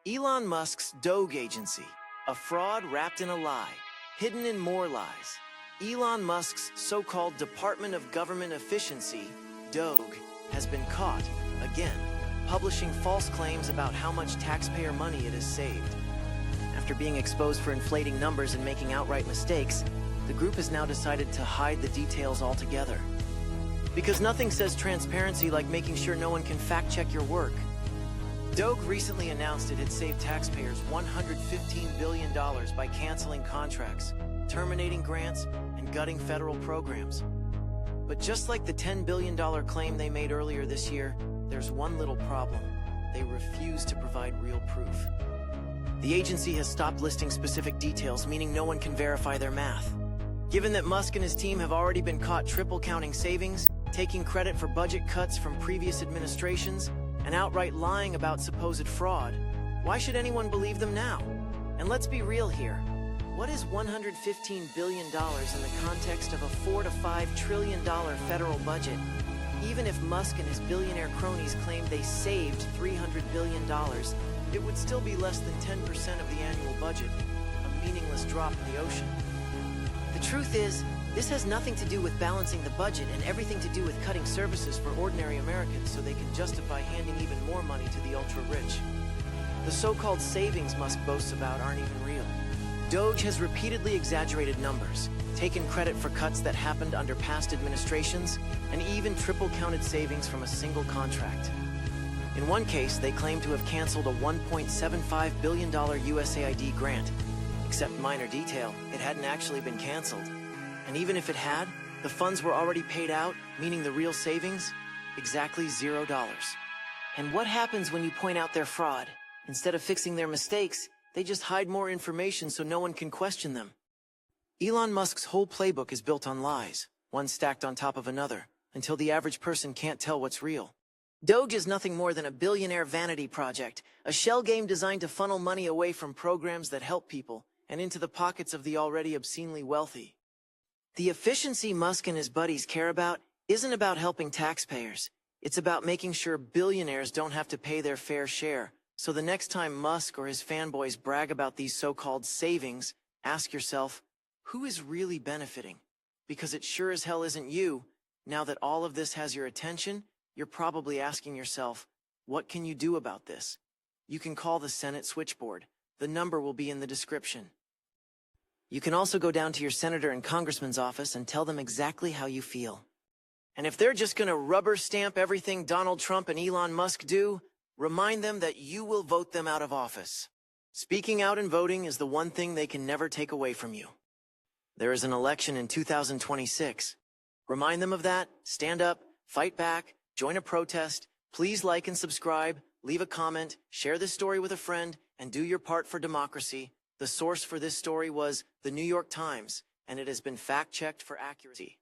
Elon Musk's Doge agency, a fraud wrapped in a lie, hidden in more lies. Elon Musk's so-called Department of Government Efficiency, Doge, has been caught, again, publishing false claims about how much taxpayer money it has saved. After being exposed for inflating numbers and making outright mistakes, the group has now decided to hide the details altogether. Because nothing says transparency like making sure no one can fact-check your work. Doge recently announced it had saved taxpayers $115 billion by canceling contracts, terminating grants, and gutting federal programs. But just like the $10 billion claim they made earlier this year, there's one little problem. They refuse to provide real proof. The agency has stopped listing specific details, meaning no one can verify their math. Given that Musk and his team have already been caught triple counting savings, taking credit for budget cuts from previous administrations, and outright lying about supposed fraud, why should anyone believe them now? And let's be real here. What is $115 billion in the context of a $4 to $5 trillion federal budget? Even if Musk and his billionaire cronies claimed they saved $300 billion, it would still be less than 10% of the annual budget, a meaningless drop in the ocean. The truth is, this has nothing to do with balancing the budget and everything to do with cutting services for ordinary Americans so they can justify handing even more money to the ultra-rich. The so-called savings Musk boasts about aren't even real. Doge has repeatedly exaggerated numbers, taken credit for cuts that happened under past administrations, and even triple-counted savings from a single contract. In one case, they claim to have canceled a $1.75 billion USAID grant. Except minor detail, it hadn't actually been canceled. And even if it had, the funds were already paid out, meaning the real savings? Exactly $0. And what happens when you point out their fraud? Instead of fixing their mistakes, they just hide more information so no one can question them. Elon Musk's whole playbook is built on lies, one stacked on top of another, until the average person can't tell what's real. Doge is nothing more than a billionaire vanity project, a shell game designed to funnel money away from programs that help people and into the pockets of the already obscenely wealthy. The efficiency Musk and his buddies care about isn't about helping taxpayers. It's about making sure billionaires don't have to pay their fair share. So the next time Musk or his fanboys brag about these so-called savings, ask yourself, who is really benefiting? Because it sure as hell isn't you. Now that all of this has your attention, you're probably asking yourself, what can you do about this? You can call the Senate switchboard. The number will be in the description. You can also go down to your senator and congressman's office and tell them exactly how you feel. And if they're just going to rubber stamp everything Donald Trump and Elon Musk do, remind them that you will vote them out of office. Speaking out and voting is the one thing they can never take away from you. There is an election in 2026. Remind them of that, stand up, fight back, join a protest, please like and subscribe, leave a comment, share this story with a friend, and do your part for democracy. The source for this story was The New York Times, and it has been fact-checked for accuracy.